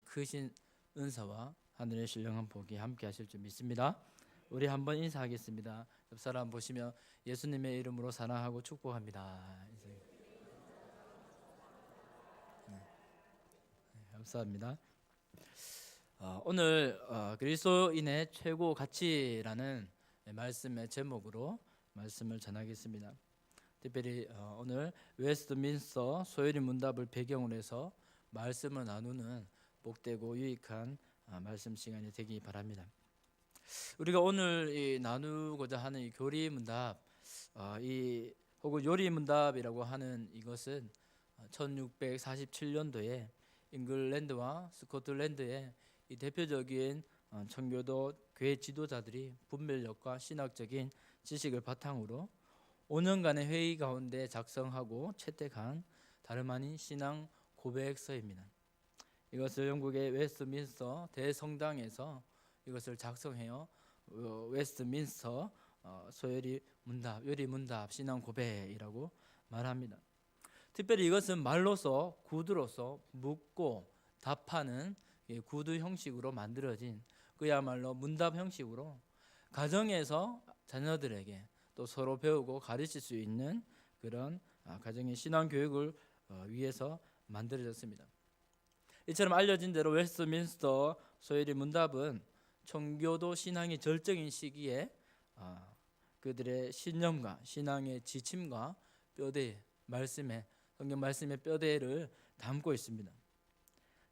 크신 은사와 하늘의 신령한 복이 함께 하실 줄 믿습니다. 우리 한번 인사하겠습니다. 옆 사람 보시면 예수님의 이름으로 사랑하고 축복합니다. 감사합니다. 오늘 그리스도인의 최고 가치라는 말씀의 제목으로 말씀을 전하겠습니다. 특별히 오늘 웨스트민스터 소요리 문답을 배경으로 해서 말씀을 나누는 복되고 유익한 말씀 시간이 되기 바랍니다. 우리가 오늘 나누고자 하는 이 교리 문답, 혹은 요리 문답이라고 하는 이것은 1647년도에 잉글랜드와 스코틀랜드의 이 대표적인 청교도 교회 지도자들이 분별력과 신학적인 지식을 바탕으로 5년간의 회의 가운데 작성하고 채택한 다름 아닌 신앙 고백서입니다. 이것을 영국의 웨스트민스터 대성당에서 이것을 작성해요. 웨스트민스터 소요리 문답, 요리 문답 신앙 고백이라고 말합니다. 특별히 이것은 말로서 구두로서 묻고 답하는 구두 형식으로 만들어진 그야말로 문답 형식으로 가정에서 자녀들에게 또 서로 배우고 가르칠 수 있는 그런 가정의 신앙 교육을 위해서 만들어졌습니다. 이처럼 알려진 대로 웨스트민스터 소요리 문답은 청교도 신앙의 절정인 시기에 그들의 신념과 신앙의 지침과 뼈대 말씀의 성경 말씀의 뼈대를 담고 있습니다.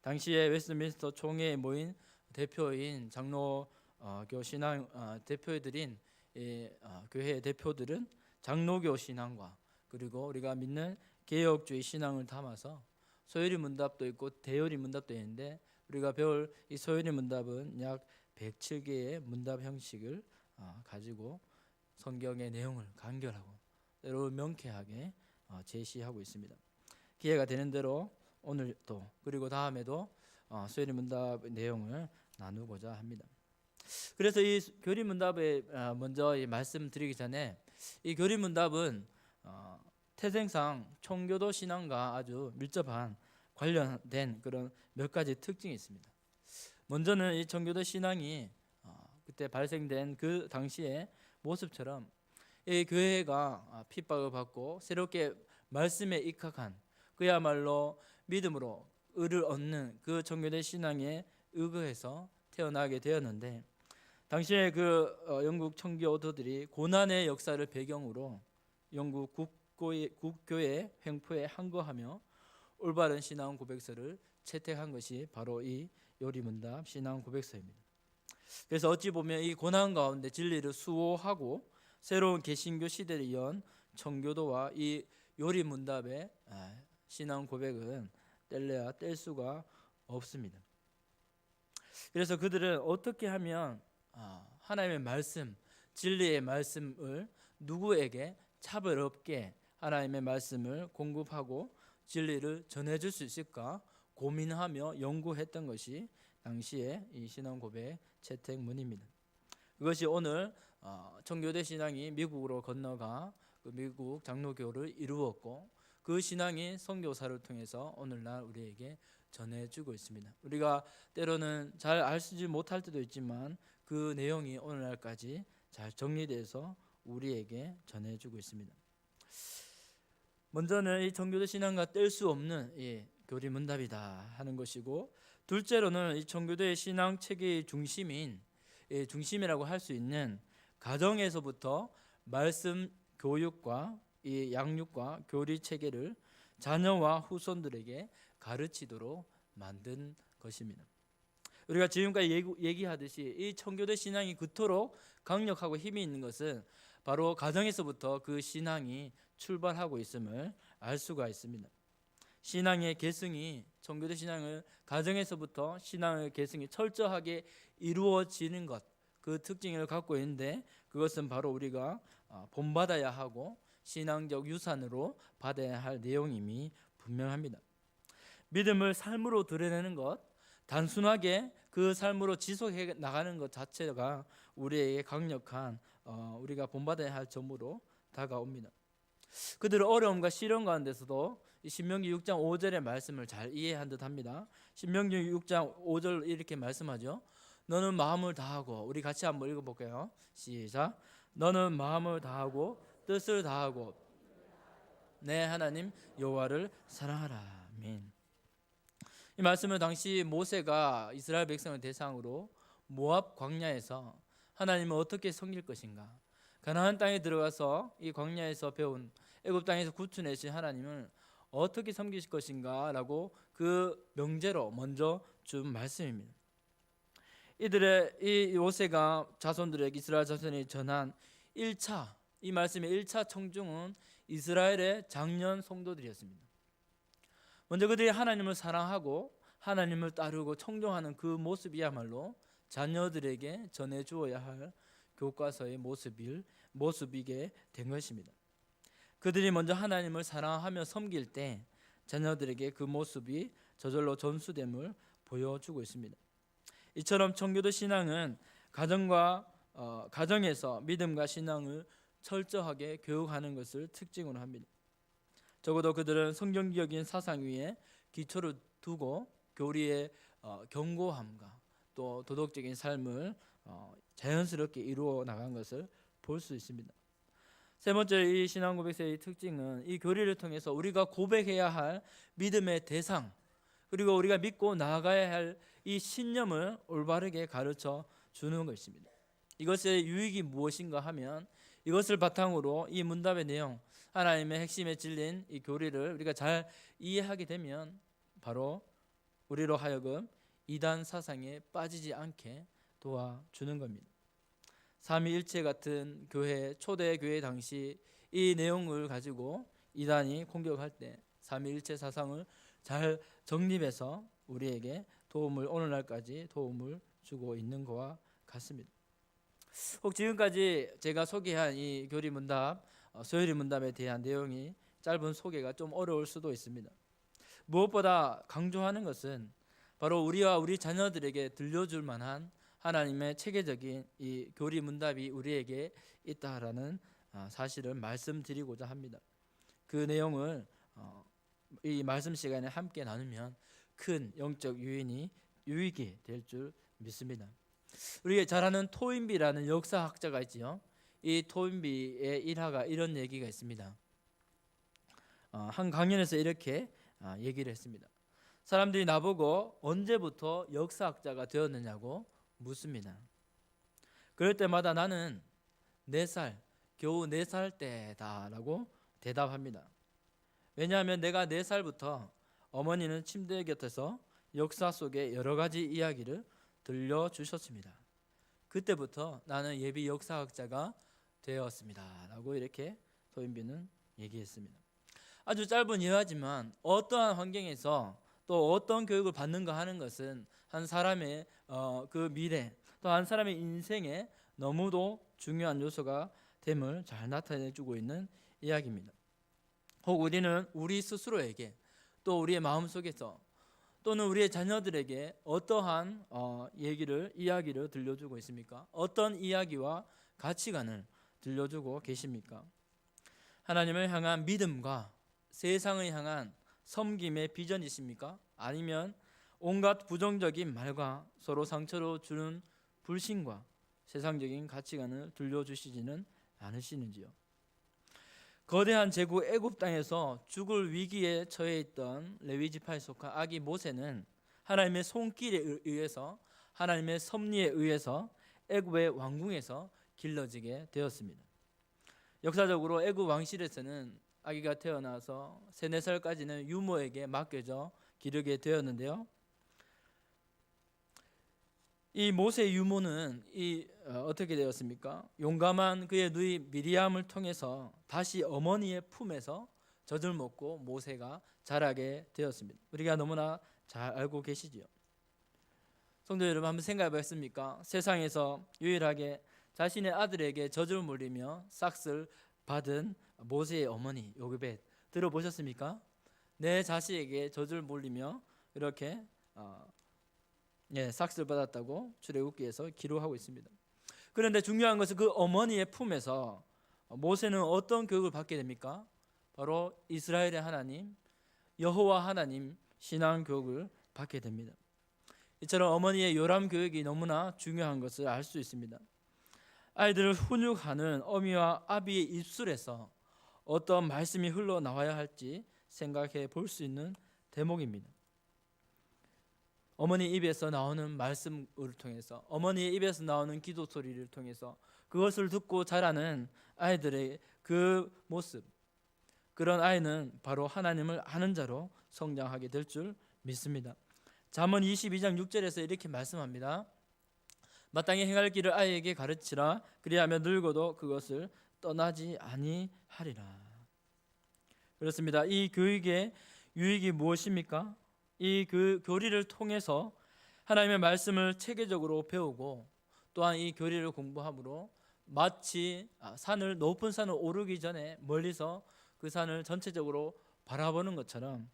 당시에 웨스트민스터 총회에 모인 대표인 장로교 신앙 대표들인 교회의 대표들은 장로교 신앙과 그리고 우리가 믿는 개혁주의 신앙을 담아서 소요리 문답도 있고 대요리 문답도 있는데 우리가 배울 이 소요리 문답은 약 107개의 문답 형식을 가지고 성경의 내용을 간결하고 때로 명쾌하게 제시하고 있습니다. 기회가 되는 대로 오늘 또 그리고 다음에도 소요리 문답의 내용을 나누고자 합니다. 그래서 이 교리 문답에 먼저 말씀드리기 전에 이 교리 문답은 태생상 청교도 신앙과 아주 밀접한 관련된 그런 몇 가지 특징이 있습니다. 먼저는 이 청교도 신앙이 그때 발생된 그 당시의 모습처럼 이 교회가 핍박을 받고 새롭게 말씀에 입각한 그야말로 믿음으로 의를 얻는 그 청교도 신앙에 의거해서 태어나게 되었는데 당시에 그 영국 청교도들이 고난의 역사를 배경으로 영국 국교의 횡포에 항거하며 올바른 신앙 고백서를 채택한 것이 바로 이 요리문답 신앙 고백서입니다. 그래서 어찌 보면 이 고난 가운데 진리를 수호하고 새로운 개신교 시대를 연 청교도와 이 요리문답의 신앙 고백은 뗄래야 뗄 수가 없습니다. 그래서 그들은 어떻게 하면 하나님의 말씀, 진리의 말씀을 누구에게 차별 없게 하나님의 말씀을 공급하고 진리를 전해줄 수 있을까 고민하며 연구했던 것이 당시의 이 신앙 고백 채택문입니다. 그것이 오늘 청교도 신앙이 미국으로 건너가 그 미국 장로교를 이루었고 그 신앙이 선교사를 통해서 오늘날 우리에게 전해주고 있습니다. 우리가 때로는 잘 알지 못할 때도 있지만 그 내용이 오늘날까지 잘 정리돼서 우리에게 전해주고 있습니다. 먼저는 이 청교도 신앙과 뗄 수 없는 교리 문답이다 하는 것이고, 둘째로는 이 청교도의 신앙 체계의 중심이라고 할 수 있는 가정에서부터 말씀 교육과 이 양육과 교리 체계를 자녀와 후손들에게 가르치도록 만든 것입니다. 우리가 지금까지 얘기하듯이 이 청교도 신앙이 그토록 강력하고 힘이 있는 것은 바로 가정에서부터 그 신앙이 출발하고 있음을 알 수가 있습니다. 신앙의 계승이 청교도 신앙을 가정에서부터 신앙의 계승이 철저하게 이루어지는 것, 그 특징을 갖고 있는데 그것은 바로 우리가 본받아야 하고 신앙적 유산으로 받아야 할 내용임이 분명합니다. 믿음을 삶으로 드러내는 것, 단순하게 그 삶으로 지속해 나가는 것 자체가 우리에게 강력한 우리가 본받아야 할 점으로 다가옵니다. 그들은 어려움과 시련 가운데서도 이 신명기 6장 5절의 말씀을 잘 이해한 듯합니다. 신명기 6장 5절 이렇게 말씀하죠. 너는 마음을 다하고, 우리 같이 한번 읽어볼게요. 시작. 너는 마음을 다하고 뜻을 다하고 내 하나님 여호와를 사랑하라. 아멘. 이 말씀은 당시 모세가 이스라엘 백성을 대상으로 모압 광야에서 하나님을 어떻게 섬길 것인가, 가나안 땅에 들어가서 이 광야에서 배운 애굽 땅에서 구출내신 하나님을 어떻게 섬기실 것인가 라고 그 명제로 먼저 준 말씀입니다. 이들의 이 모세가 자손들에게, 이스라엘 자손이 전한 1차, 이 말씀의 1차 청중은 이스라엘의 장년 성도들이었습니다. 먼저 그들이 하나님을 사랑하고 하나님을 따르고 청종하는 그 모습이야말로 자녀들에게 전해주어야 할 교과서의 모습이게 된 것입니다. 그들이 먼저 하나님을 사랑하며 섬길 때 자녀들에게 그 모습이 저절로 전수됨을 보여주고 있습니다. 이처럼 청교도 신앙은 가정에서 믿음과 신앙을 철저하게 교육하는 것을 특징으로 합니다. 적어도 그들은 성경적인 사상 위에 기초를 두고 교리의 견고함과 또 도덕적인 삶을 자연스럽게 이루어 나간 것을 볼 수 있습니다. 세 번째, 이 신앙 고백서의 특징은 이 교리를 통해서 우리가 고백해야 할 믿음의 대상, 그리고 우리가 믿고 나아가야 할 이 신념을 올바르게 가르쳐 주는 것입니다. 이것의 유익이 무엇인가 하면, 이것을 바탕으로 이 문답의 내용, 하나님의 핵심에 진린 이 교리를 우리가 잘 이해하게 되면 바로 우리로 하여금 이단 사상에 빠지지 않게 도와주는 겁니다. 삼위일체 같은 교회, 초대 교회 당시 이 내용을 가지고 이단이 공격할 때 삼위일체 사상을 잘 정립해서 우리에게 오늘날까지 도움을 주고 있는 것과 같습니다. 혹 지금까지 제가 소개한 이 교리 문답, 소요리 문답에 대한 내용이 짧은 소개가 좀 어려울 수도 있습니다. 무엇보다 강조하는 것은 바로 우리와 우리 자녀들에게 들려줄 만한 하나님의 체계적인 이 교리 문답이 우리에게 있다라는 사실을 말씀드리고자 합니다. 그 내용을 이 말씀 시간에 함께 나누면 큰 영적 유익이 될 줄 믿습니다. 우리가 잘 아는 토인비라는 역사학자가 있지요. 이 토인비의 일화가 이런 얘기가 있습니다. 한 강연에서 이렇게 얘기를 했습니다. 사람들이 나보고 언제부터 역사학자가 되었느냐고 묻습니다. 그럴 때마다 나는 4살, 겨우 4살 때다라고 대답합니다. 왜냐하면 내가 4살부터 어머니는 침대 곁에서 역사 속의 여러 가지 이야기를 들려주셨습니다. 그때부터 나는 예비 역사학자가 되었습니다 라고 이렇게 토인비는 얘기했습니다. 아주 짧은 예화지만 어떠한 환경에서 또 어떤 교육을 받는가 하는 것은 한 사람의 그 미래, 또 한 사람의 인생에 너무도 중요한 요소가 됨을 잘 나타내주고 있는 이야기입니다. 혹 우리는 우리 스스로에게, 또 우리의 마음속에서, 또는 우리의 자녀들에게 어떠한 이야기를 들려주고 있습니까? 어떤 이야기와 가치관을 들려주고 계십니까? 하나님을 향한 믿음과 세상을 향한 섬김의 비전이십니까? 아니면 온갖 부정적인 말과 서로 상처를 주는 불신과 세상적인 가치관을 들려주시지는 않으시는지요? 거대한 제국 애굽 땅에서 죽을 위기에 처해 있던 레위 지파에 속한 아기 모세는 하나님의 손길에 의해서, 하나님의 섭리에 의해서 애굽의 왕궁에서 길러지게 되었습니다. 역사적으로 애굽 왕실에서는 아기가 태어나서 3, 4살까지는 유모에게 맡겨져 기르게 되었는데요. 이 모세의 유모는 어떻게 되었습니까? 용감한 그의 누이 미리암을 통해서 다시 어머니의 품에서 젖을 먹고 모세가 자라게 되었습니다. 우리가 너무나 잘 알고 계시지요. 성도 여러분, 한번 생각해 보셨습니까? 세상에서 유일하게 자신의 아들에게 젖을 물리며 싹쓸 받은 모세의 어머니 요굶벳 들어보셨습니까? 내 자식에게 젖을 물리며 이렇게 삭슬 받았다고 출애굽기에서 기록하고 있습니다. 그런데 중요한 것은 그 어머니의 품에서 모세는 어떤 교육을 받게 됩니까? 바로 이스라엘의 하나님, 여호와 하나님 신앙 교육을 받게 됩니다. 이처럼 어머니의 요람 교육이 너무나 중요한 것을 알 수 있습니다. 아이들을 훈육하는 어미와 아비의 입술에서 어떤 말씀이 흘러나와야 할지 생각해 볼 수 있는 대목입니다. 어머니 입에서 나오는 말씀을 통해서, 어머니의 입에서 나오는 기도 소리를 통해서 그것을 듣고 자라는 아이들의 그 모습, 그런 아이는 바로 하나님을 아는 자로 성장하게 될 줄 믿습니다. 잠언 22장 6절에서 이렇게 말씀합니다. 마땅히 행할 길을 아이에게 가르치라. 그리하면 늙어도 그것을 떠나지 아니하리라. 그렇습니다. 이 교육의 유익이 무엇입니까? 이 그 교리를 통해서 하나님의 말씀을 체계적으로 배우고, 또한 이 교리를 공부함으로 마치 높은 산을 오르기 전에 멀리서 그 산을 전체적으로 바라보는 것처럼,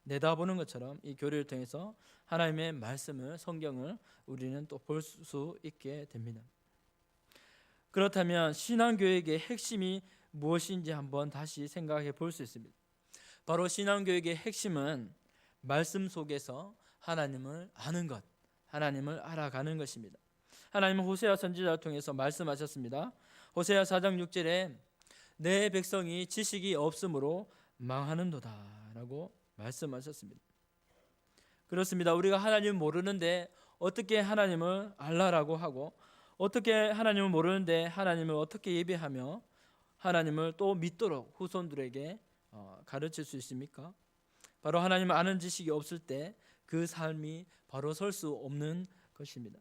내다보는 것처럼 이 교리를 통해서 하나님의 말씀을, 성경을 우리는 또 볼 수 있게 됩니다. 그렇다면 신앙교육의 핵심이 무엇인지 한번 다시 생각해 볼 수 있습니다. 바로 신앙교육의 핵심은 말씀 속에서 하나님을 아는 것, 하나님을 알아가는 것입니다. 하나님은 호세아 선지자를 통해서 말씀하셨습니다. 호세아 4장 6절에 내 백성이 지식이 없으므로 망하는도다 라고 말씀하셨습니다. 그렇습니다. 우리가 하나님을 모르는데 어떻게 하나님을 알라라고 하고, 어떻게 하나님을 모르는데 하나님을 어떻게 예배하며 하나님을 또 믿도록 후손들에게 가르칠 수 있습니까? 바로 하나님을 아는 지식이 없을 때 그 삶이 바로 설 수 없는 것입니다.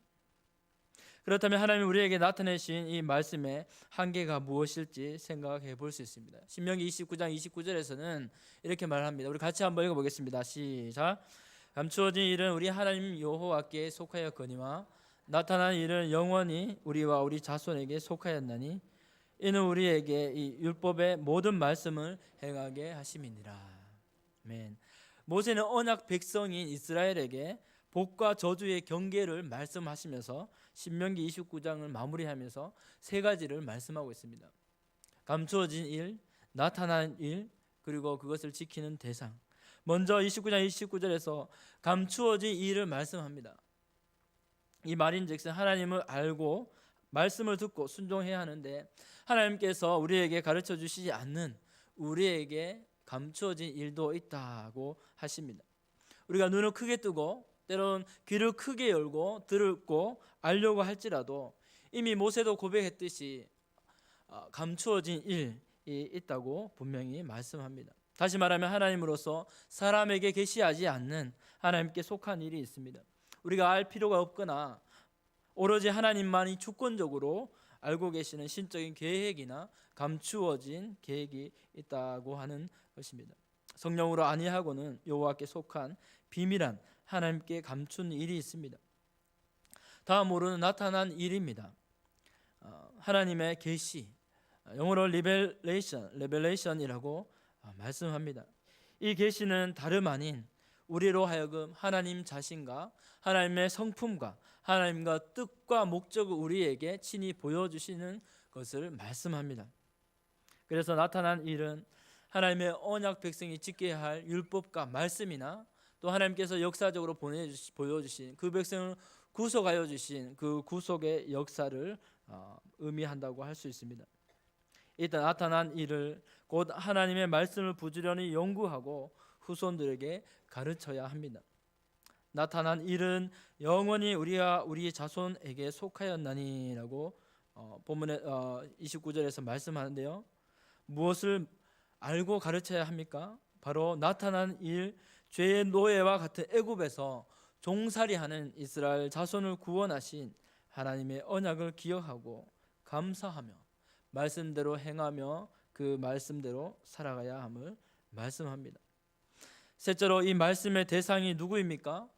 그렇다면 하나님이 우리에게 나타내신 이 말씀의 한계가 무엇일지 생각해 볼 수 있습니다. 신명기 29장 29절에서는 이렇게 말합니다. 우리 같이 한번 읽어보겠습니다. 시작. 감추어진 일은 우리 하나님 여호와께 속하였거니와 나타난 일은 영원히 우리와 우리 자손에게 속하였나니 이는 우리에게 이 율법의 모든 말씀을 행하게 하심이니라. 아멘. 모세는 언약 백성인 이스라엘에게 복과 저주의 경계를 말씀하시면서 신명기 29장을 마무리하면서 세 가지를 말씀하고 있습니다. 감추어진 일, 나타난 일, 그리고 그것을 지키는 대상. 먼저 29장 29절에서 감추어진 일을 말씀합니다. 이 말인즉슨 하나님을 알고 말씀을 듣고 순종해야 하는데, 하나님께서 우리에게 가르쳐 주시지 않는 우리에게 감추어진 일도 있다고 하십니다. 우리가 눈을 크게 뜨고 때로는 귀를 크게 열고 듣고 알려고 할지라도 이미 모세도 고백했듯이 감추어진 일이 있다고 분명히 말씀합니다. 다시 말하면 하나님으로서 사람에게 계시하지 않는, 하나님께 속한 일이 있습니다. 우리가 알 필요가 없거나 오로지 하나님만이 주권적으로 알고 계시는 신적인 계획이나 감추어진 계획이 있다고 하는 것입니다. 성령으로 아니하고는 여호와께 속한 비밀한 하나님께 감춘 일이 있습니다. 다음으로는 나타난 일입니다. 하나님의 계시, 영어로 레벨레이션이라고 말씀합니다. 이 계시는 다름 아닌 우리로 하여금 하나님 자신과 하나님의 성품과 하나님과 뜻과 목적을 우리에게 친히 보여주시는 것을 말씀합니다. 그래서 나타난 일은 하나님의 언약 백성이 지켜야 할 율법과 말씀이나 또 하나님께서 역사적으로 보여주신 그 백성을 구속하여 주신 그 구속의 역사를 의미한다고 할 수 있습니다. 일단 나타난 일을 곧 하나님의 말씀을 부지런히 연구하고 후손들에게 가르쳐야 합니다. 나타난 일은 영원히 우리와 우리 자손에게 속하였나니라고 본문의 29절에서 말씀하는데요. 무엇을 알고 가르쳐야 합니까? 바로 나타난 일, 죄의 노예와 같은 애굽에서 종살이하는 이스라엘 자손을 구원하신 하나님의 언약을 기억하고 감사하며 말씀대로 행하며 그 말씀대로 살아가야 함을 말씀합니다. 셋째로 이 말씀의 대상이 누구입니까?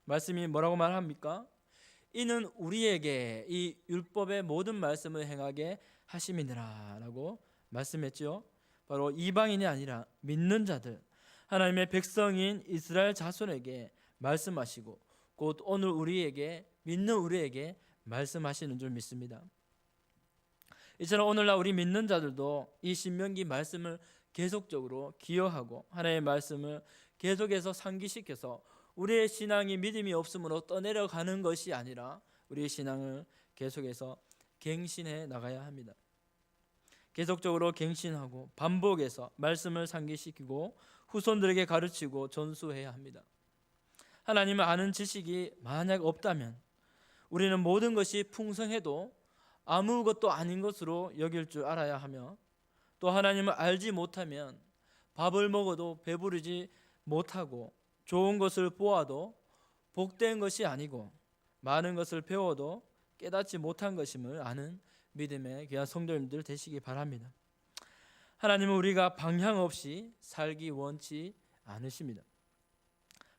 말씀이 뭐라고 말합니까? 이는 우리에게 이 율법의 모든 말씀을 행하게 하심이니라 라고 말씀했죠. 바로 이방인이 아니라 믿는 자들, 하나님의 백성인 이스라엘 자손에게 말씀하시고 곧 오늘 우리에게, 믿는 우리에게 말씀하시는 줄 믿습니다. 이처럼 오늘날 우리 믿는 자들도 이 신명기 말씀을 계속적으로 기여하고 하나님의 말씀을 계속해서 상기시켜서 우리의 신앙이 믿음이 없으므로 떠내려가는 것이 아니라 우리의 신앙을 계속해서 갱신해 나가야 합니다. 계속적으로 갱신하고 반복해서 말씀을 상기시키고 후손들에게 가르치고 전수해야 합니다. 하나님을 아는 지식이 만약 없다면 우리는 모든 것이 풍성해도 아무것도 아닌 것으로 여길 줄 알아야 하며, 또 하나님을 알지 못하면 밥을 먹어도 배부르지 못하고 좋은 것을 보아도 복된 것이 아니고 많은 것을 배워도 깨닫지 못한 것임을 아는 믿음의 귀한 성도님들 되시기 바랍니다. 하나님은 우리가 방향 없이 살기 원치 않으십니다.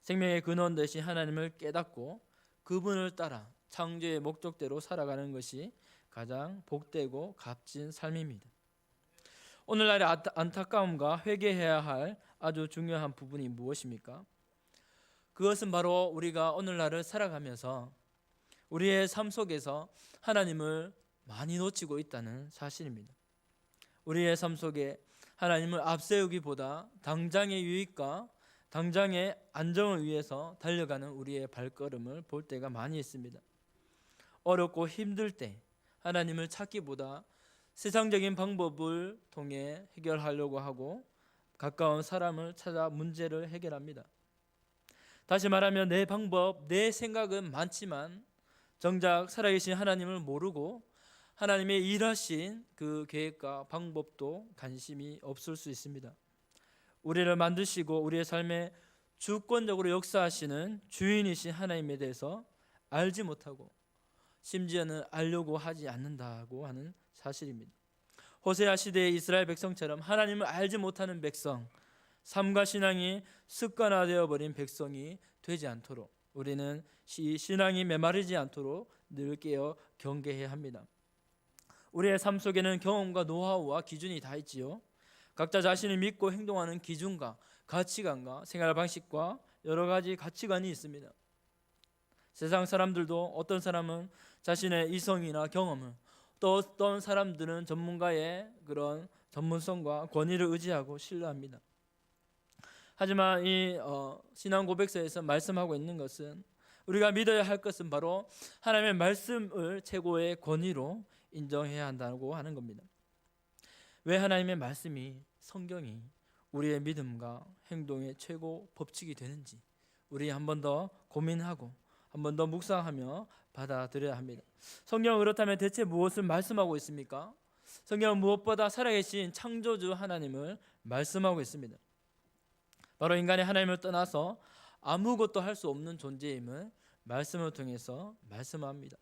생명의 근원 되신 하나님을 깨닫고 그분을 따라 창조의 목적대로 살아가는 것이 가장 복되고 값진 삶입니다. 오늘날의 안타까움과 회개해야 할 아주 중요한 부분이 무엇입니까? 그것은 바로 우리가 오늘날을 살아가면서 우리의 삶 속에서 하나님을 많이 놓치고 있다는 사실입니다. 우리의 삶 속에 하나님을 앞세우기보다 당장의 유익과 당장의 안정을 위해서 달려가는 우리의 발걸음을 볼 때가 많이 있습니다. 어렵고 힘들 때 하나님을 찾기보다 세상적인 방법을 통해 해결하려고 하고 가까운 사람을 찾아 문제를 해결합니다. 다시 말하면 내 방법, 내 생각은 많지만 정작 살아계신 하나님을 모르고 하나님의 일하신 그 계획과 방법도 관심이 없을 수 있습니다. 우리를 만드시고 우리의 삶에 주권적으로 역사하시는 주인이신 하나님에 대해서 알지 못하고 심지어는 알려고 하지 않는다고 하는 사실입니다. 호세아 시대의 이스라엘 백성처럼 하나님을 알지 못하는 백성, 삶과 신앙이 습관화되어 버린 백성이 되지 않도록 우리는 신앙이 메마르지 않도록 늘 깨어 경계해야 합니다. 우리의 삶 속에는 경험과 노하우와 기준이 다 있지요. 각자 자신이 믿고 행동하는 기준과 가치관과 생활 방식과 여러 가지 가치관이 있습니다. 세상 사람들도 어떤 사람은 자신의 이성이나 경험을, 또 어떤 사람들은 전문가의 그런 전문성과 권위를 의지하고 신뢰합니다. 하지만 이 신앙 고백서에서 말씀하고 있는 것은 우리가 믿어야 할 것은 바로 하나님의 말씀을 최고의 권위로 인정해야 한다고 하는 겁니다. 왜 하나님의 말씀이, 성경이 우리의 믿음과 행동의 최고 법칙이 되는지 우리 한 번 더 고민하고 한 번 더 묵상하며 받아들여야 합니다. 성경은 그렇다면 대체 무엇을 말씀하고 있습니까? 성경은 무엇보다 살아계신 창조주 하나님을 말씀하고 있습니다. 바로 인간이 하나님을 떠나서 아무것도 할 수 없는 존재임을 말씀을 통해서 말씀합니다.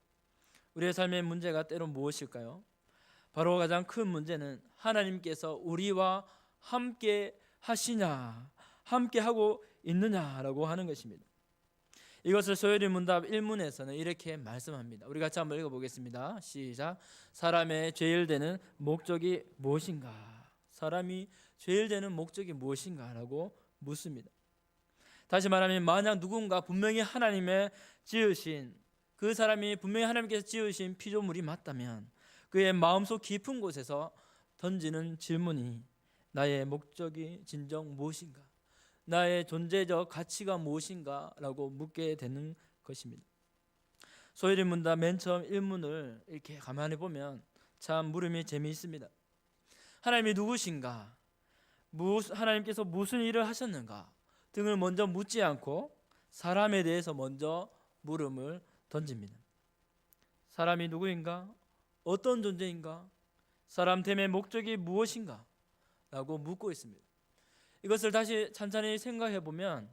우리의 삶의 문제가 때론 무엇일까요? 바로 가장 큰 문제는 하나님께서 우리와 함께 하시냐, 함께 하고 있느냐라고 하는 것입니다. 이것을 소요리 문답 1문에서는 이렇게 말씀합니다. 우리 같이 한번 읽어보겠습니다. 시작. 사람의 죄일 되는 목적이 무엇인가? 사람이 죄일 되는 목적이 무엇인가? 라고 묻습니다. 다시 말하면 만약 누군가 분명히 하나님의 지으신, 그 사람이 분명히 하나님께서 지으신 피조물이 맞다면 그의 마음속 깊은 곳에서 던지는 질문이 나의 목적이 진정 무엇인가? 나의 존재적 가치가 무엇인가? 라고 묻게 되는 것입니다. 소요리 문답 맨 처음 1문을 이렇게 가만히 보면 참 물음이 재미있습니다. 하나님이 누구신가? 하나님께서 무슨 일을 하셨는가? 등을 먼저 묻지 않고 사람에 대해서 먼저 물음을 던집니다. 사람이 누구인가? 어떤 존재인가? 사람됨의 목적이 무엇인가? 라고 묻고 있습니다. 이것을 다시 찬찬히 생각해 보면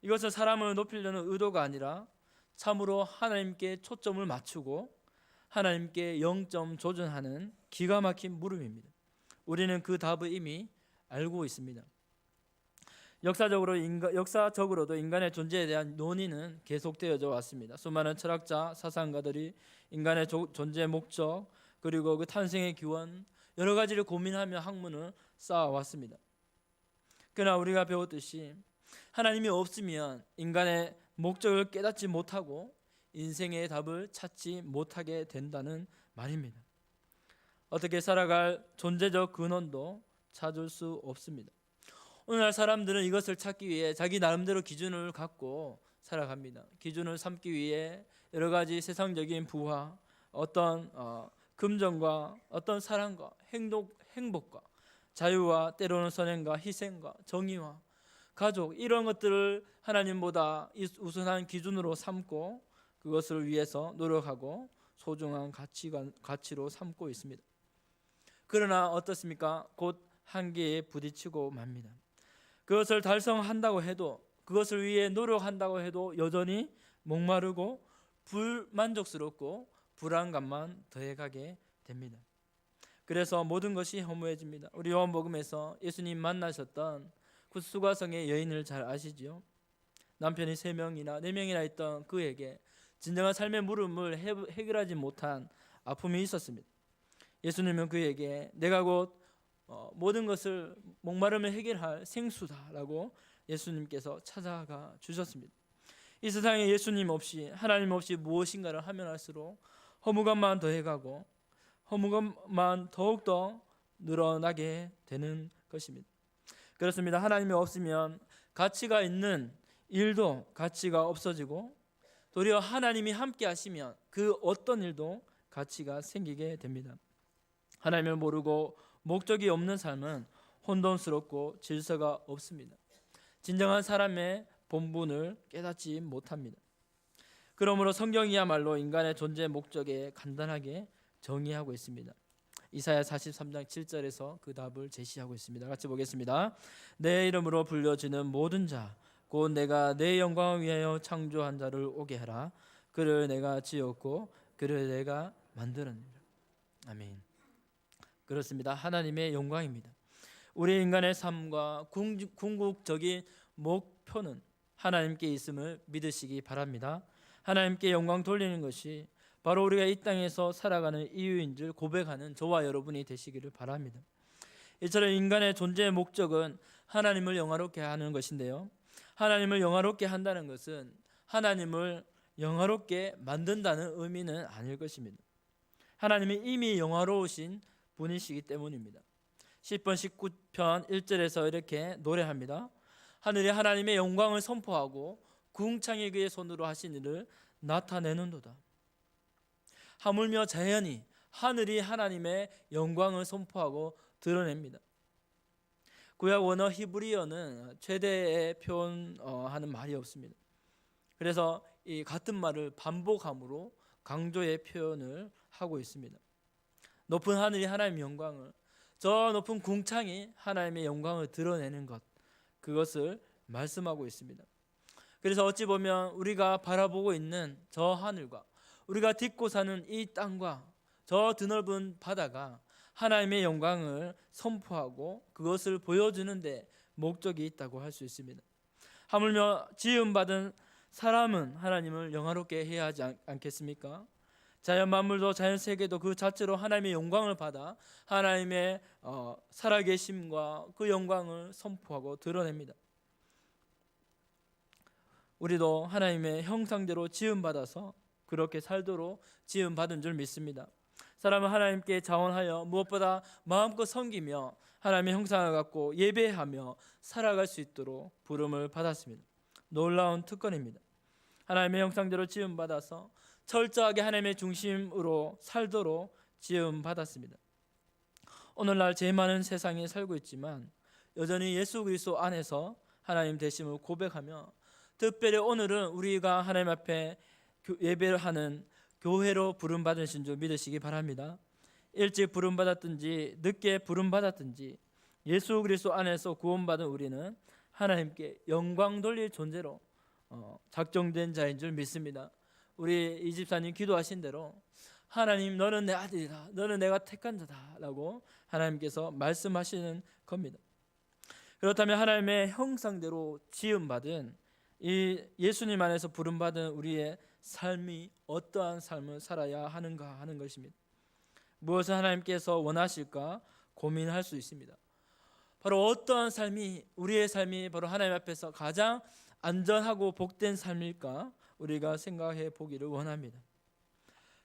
이것은 사람을 높이려는 의도가 아니라 참으로 하나님께 초점을 맞추고 하나님께 0점 조준하는 기가 막힌 물음입니다. 우리는 그 답을 이미 알고 있습니다. 역사적으로도 인간의 존재에 대한 논의는 계속되어져 왔습니다. 수많은 철학자, 사상가들이 인간의 존재 목적 그리고 그 탄생의 기원 여러 가지를 고민하며 학문을 쌓아왔습니다. 그러나 우리가 배웠듯이 하나님이 없으면 인간의 목적을 깨닫지 못하고 인생의 답을 찾지 못하게 된다는 말입니다. 어떻게 살아갈 존재적 근원도 찾을 수 없습니다. 오늘날 사람들은 이것을 찾기 위해 자기 나름대로 기준을 갖고 살아갑니다. 기준을 삼기 위해 여러 가지 세상적인 부와 어떤 금전과 어떤 사랑과 행복과 자유와 때로는 선행과 희생과 정의와 가족, 이런 것들을 하나님보다 우선한 기준으로 삼고 그것을 위해서 노력하고 소중한 가치로 삼고 있습니다. 그러나 어떻습니까? 곧 한계에 부딪히고 맙니다. 그것을 달성한다고 해도, 그것을 위해 노력한다고 해도 여전히 목마르고 불만족스럽고 불안감만 더해가게 됩니다. 그래서 모든 것이 허무해집니다. 우리 요한복음에서 예수님 만나셨던 그 수가성의 여인을 잘 아시죠? 남편이 3명이나 4명이나 있던 그에게 진정한 삶의 물음을 해결하지 못한 아픔이 있었습니다. 예수님은 그에게 내가 곧 모든 것을 목마름을 해결할 생수다라고 예수님께서 찾아가 주셨습니다. 이 세상에 예수님 없이, 하나님 없이 무엇인가를 하면 할수록 허무감만 더해가고 허무감만 더욱더 늘어나게 되는 것입니다. 그렇습니다. 하나님이 없으면 가치가 있는 일도 가치가 없어지고, 도리어 하나님이 함께 하시면 그 어떤 일도 가치가 생기게 됩니다. 하나님을 모르고 목적이 없는 삶은 혼돈스럽고 질서가 없습니다. 진정한 사람의 본분을 깨닫지 못합니다. 그러므로 성경이야말로 인간의 존재 목적에 간단하게 정의하고 있습니다. 이사야 43장 7절에서 그 답을 제시하고 있습니다. 같이 보겠습니다. 내 이름으로 불려지는 모든 자, 곧 내가 내 영광을 위하여 창조한 자를 오게 하라. 그를 내가 지었고 그를 내가 만들었느니라. 아멘. 그렇습니다. 하나님의 영광입니다. 우리 인간의 삶과 궁극적인 목표는 하나님께 있음을 믿으시기 바랍니다. 하나님께 영광 돌리는 것이 바로 우리가 이 땅에서 살아가는 이유인 줄 고백하는 저와 여러분이 되시기를 바랍니다. 이처럼 인간의 존재의 목적은 하나님을 영화롭게 하는 것인데요, 하나님을 영화롭게 한다는 것은 하나님을 영화롭게 만든다는 의미는 아닐 것입니다. 하나님이 이미 영화로우신 분이시기 때문입니다. 10편 19편 1절에서 이렇게 노래합니다. 하늘이 하나님의 영광을 선포하고 궁창이 그의 손으로 하신 일을 나타내는도다. 하물며 자연히 하늘이 하나님의 영광을 선포하고 드러냅니다. 구약 원어 히브리어는 최대의 표현하는 말이 없습니다. 그래서 이 같은 말을 반복함으로 강조의 표현을 하고 있습니다. 높은 하늘이 하나님의 영광을, 저 높은 궁창이 하나님의 영광을 드러내는 것, 그것을 말씀하고 있습니다. 그래서 어찌 보면 우리가 바라보고 있는 저 하늘과 우리가 딛고 사는 이 땅과 저 드넓은 바다가 하나님의 영광을 선포하고 그것을 보여주는 데 목적이 있다고 할 수 있습니다. 하물며 지음받은 사람은 하나님을 영화롭게 해야 하지 않겠습니까? 자연 만물도 자연 세계도 그 자체로 하나님의 영광을 받아 하나님의 살아계심과 그 영광을 선포하고 드러냅니다. 우리도 하나님의 형상대로 지음받아서 그렇게 살도록 지음받은 줄 믿습니다. 사람은 하나님께 자원하여 무엇보다 마음껏 섬기며 하나님의 형상을 갖고 예배하며 살아갈 수 있도록 부름을 받았습니다. 놀라운 특권입니다. 하나님의 형상대로 지음받아서 철저하게 하나님의 중심으로 살도록 지음받았습니다. 오늘날 죄 많은 세상에 살고 있지만 여전히 예수 그리스도 안에서 하나님 되심을 고백하며, 특별히 오늘은 우리가 하나님 앞에 예배를 하는 교회로 부름받으신 줄 믿으시기 바랍니다. 일찍 부름받았든지 늦게 부름받았든지 예수 그리스도 안에서 구원받은 우리는 하나님께 영광 돌릴 존재로 작정된 자인 줄 믿습니다. 우리 이 집사님 기도하신 대로 하나님, 너는 내 아들이다, 너는 내가 택한 자다 라고 하나님께서 말씀하시는 겁니다. 그렇다면 하나님의 형상대로 지음받은 이 예수님 안에서 부름받은 우리의 삶이 어떠한 삶을 살아야 하는가 하는 것입니다. 무엇을 하나님께서 원하실까 고민할 수 있습니다. 바로 어떠한 삶이, 우리의 삶이 바로 하나님 앞에서 가장 안전하고 복된 삶일까 우리가 생각해 보기를 원합니다.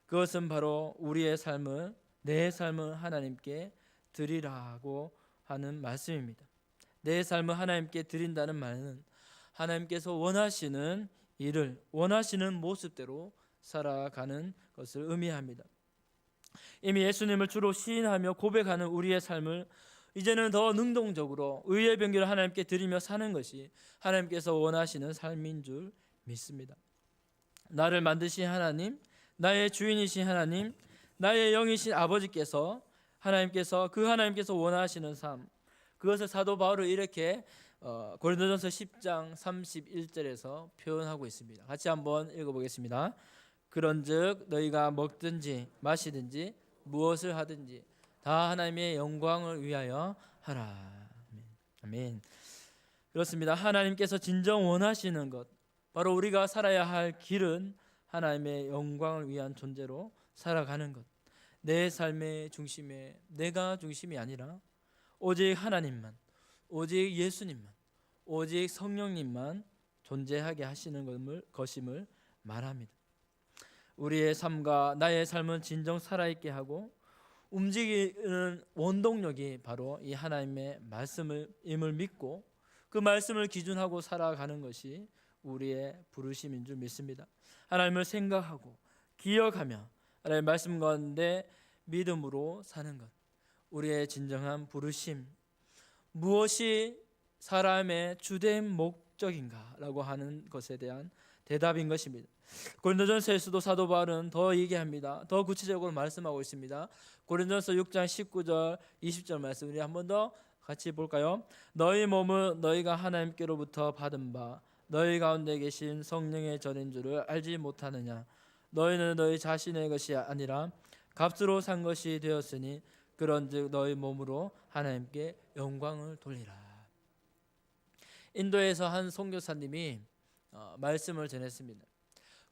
그것은 바로 우리의 삶을, 내 삶을 하나님께 드리라고 하는 말씀입니다. 내 삶을 하나님께 드린다는 말은 하나님께서 원하시는 일을 원하시는 모습대로 살아가는 것을 의미합니다. 이미 예수님을 주로 시인하며 고백하는 우리의 삶을 이제는 더 능동적으로 의의 병기를 하나님께 드리며 사는 것이 하나님께서 원하시는 삶인 줄 믿습니다. 나를 만드신 하나님, 나의 주인이신 하나님, 나의 영이신 아버지께서 하나님께서 원하시는 삶, 그것을 사도 바울은 이렇게 고린도전서 10장 31절에서 표현하고 있습니다. 같이 한번 읽어보겠습니다. 그런즉 너희가 먹든지 마시든지 무엇을 하든지 다 하나님의 영광을 위하여 하라. 아멘. 그렇습니다. 하나님께서 진정 원하시는 것, 바로 우리가 살아야 할 길은 하나님의 영광을 위한 존재로 살아가는 것. 내 삶의 중심에 내가 중심이 아니라 오직 하나님만, 오직 예수님만, 오직 성령님만 존재하게 하시는 것임을 말합니다. 우리의 삶과 나의 삶은 진정 살아있게 하고 움직이는 원동력이 바로 이 하나님의 말씀임을 믿고 그 말씀을 기준하고 살아가는 것이 우리의 부르심인 줄 믿습니다. 하나님을 생각하고 기억하며 하나님의 말씀 가운데 믿음으로 사는 것, 우리의 진정한 부르심, 무엇이 사람의 주된 목적인가라고 하는 것에 대한 대답인 것입니다. 고린도전서에서도 사도 바울은 더 얘기합니다. 더 구체적으로 말씀하고 있습니다. 고린도전서 6장 19절 20절 말씀 우리 한 번 더 같이 볼까요? 너희 몸은 너희가 하나님께로부터 받은 바 너희 가운데 계신 성령의 전인 줄을 알지 못하느냐? 너희는 너희 자신의 것이 아니라 값으로 산 것이 되었으니 그런즉 너희 몸으로 하나님께 영광을 돌리라. 인도에서 한 선교사님이 말씀을 전했습니다.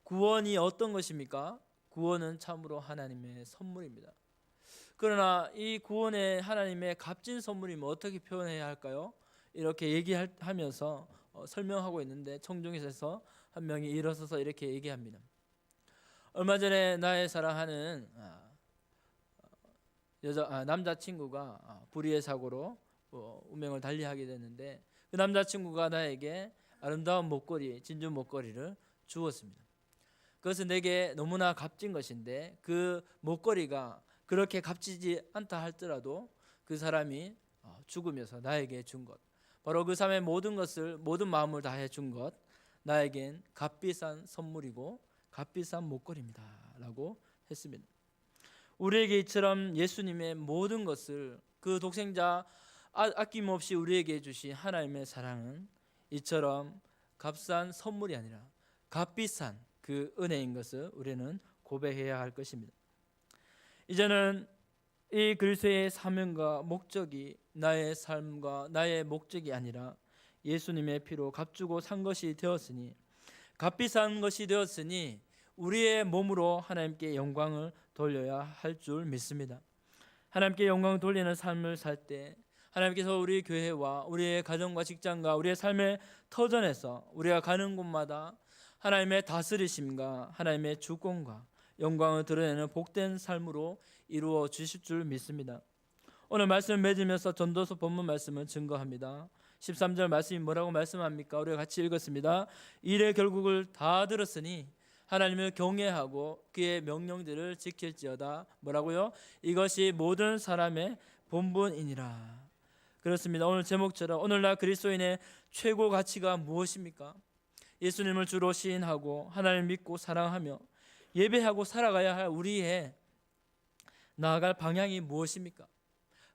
구원이 어떤 것입니까? 구원은 참으로 하나님의 선물입니다. 그러나 이 구원의 하나님의 값진 선물이면 어떻게 표현해야 할까요? 이렇게 얘기하면서 설명하고 있는데 청중에서 한 명이 일어서서 이렇게 얘기합니다. 얼마 전에 나의 사랑하는 남자친구가 불의의 사고로 운명을 달리하게 됐는데 그 남자친구가 나에게 아름다운 목걸이, 진주 목걸이를 주었습니다. 그것은 내게 너무나 값진 것인데 그 목걸이가 그렇게 값지지 않다 할지라도 그 사람이 죽으면서 나에게 준 것, 바로 그 사람의 모든 마음을 다해 준 것, 나에겐 값비싼 선물이고 값비싼 목걸이입니다 라고 했습니다. 우리에게 이처럼 예수님의 모든 것을 그 독생자 아낌없이 우리에게 주신 하나님의 사랑은 이처럼 값싼 선물이 아니라 값비싼 그 은혜인 것을 우리는 고백해야 할 것입니다. 이제는 이 그리스도의 사명과 목적이 나의 삶과 나의 목적이 아니라 예수님의 피로 값주고 산 것이 되었으니, 값비싼 것이 되었으니 우리의 몸으로 하나님께 영광을 돌려야 할 줄 믿습니다. 하나님께 영광을 돌리는 삶을 살 때 하나님께서 우리 교회와 우리의 가정과 직장과 우리의 삶의 터전에서 우리가 가는 곳마다 하나님의 다스리심과 하나님의 주권과 영광을 드러내는 복된 삶으로 이루어 주실 줄 믿습니다. 오늘 말씀을 맺으면서 전도서 본문 말씀을 증거합니다. 13절 말씀이 뭐라고 말씀합니까? 우리가 같이 읽었습니다. 일의 결국을 다 들었으니 하나님을 경외하고 그의 명령들을 지킬지어다. 뭐라고요? 이것이 모든 사람의 본분이니라. 그렇습니다. 오늘 제목처럼 오늘날 그리스도인의 최고 가치가 무엇입니까? 예수님을 주로 시인하고 하나님을 믿고 사랑하며 예배하고 살아가야 할 우리의 나아갈 방향이 무엇입니까?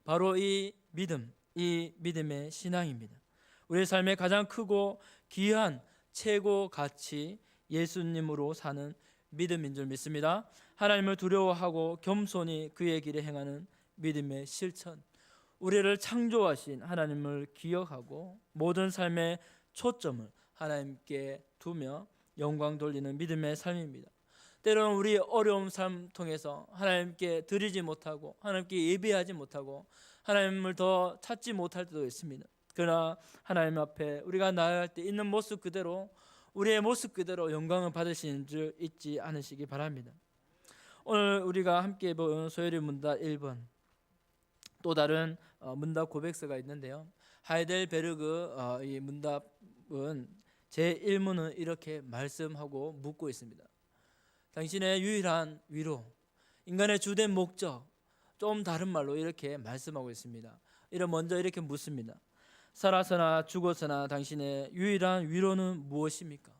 바로 이 믿음의 신앙입니다. 우리의 삶의 가장 크고 귀한 최고 가치, 예수님으로 사는 믿음인 줄 믿습니다. 하나님을 두려워하고 겸손히 그의 길에 행하는 믿음의 실천, 우리를 창조하신 하나님을 기억하고 모든 삶의 초점을 하나님께 두며 영광 돌리는 믿음의 삶입니다. 때로는 우리의 어려운 삶 통해서 하나님께 드리지 못하고 하나님께 예배하지 못하고 하나님을 더 찾지 못할 때도 있습니다. 그러나 하나님 앞에 우리가 나아갈 때 있는 모습 그대로, 우리의 모습 그대로 영광을 받으시는 줄 잊지 않으시기 바랍니다. 오늘 우리가 함께 본 소요리 문답 1번, 또 다른 문답 고백서가 있는데요. 하이델베르그 이 문답은 제1문은 이렇게 말씀하고 묻고 있습니다. 당신의 유일한 위로, 인간의 주된 목적, 좀 다른 말로 이렇게 말씀하고 있습니다. 먼저 이렇게 묻습니다. 살아서나 죽어서나 당신의 유일한 위로는 무엇입니까?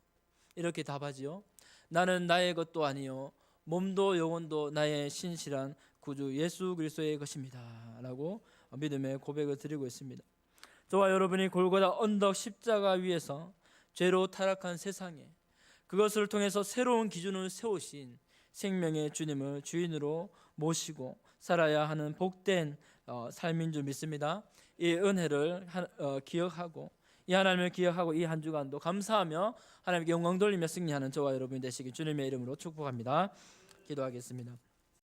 이렇게 답하지요. 나는 나의 것도 아니요 몸도 영혼도 나의 신실한 구주 예수 그리스도의 것입니다 라고 믿음의 고백을 드리고 있습니다. 저와 여러분이 골고다 언덕 십자가 위에서 죄로 타락한 세상에 그것을 통해서 새로운 기준을 세우신 생명의 주님을 주인으로 모시고 살아야 하는 복된 삶인 줄 믿습니다. 이 은혜를 기억하고 이 하나님을 기억하고 이 한 주간도 감사하며 하나님께 영광 돌리며 승리하는 저와 여러분이 되시길 주님의 이름으로 축복합니다. 기도하겠습니다.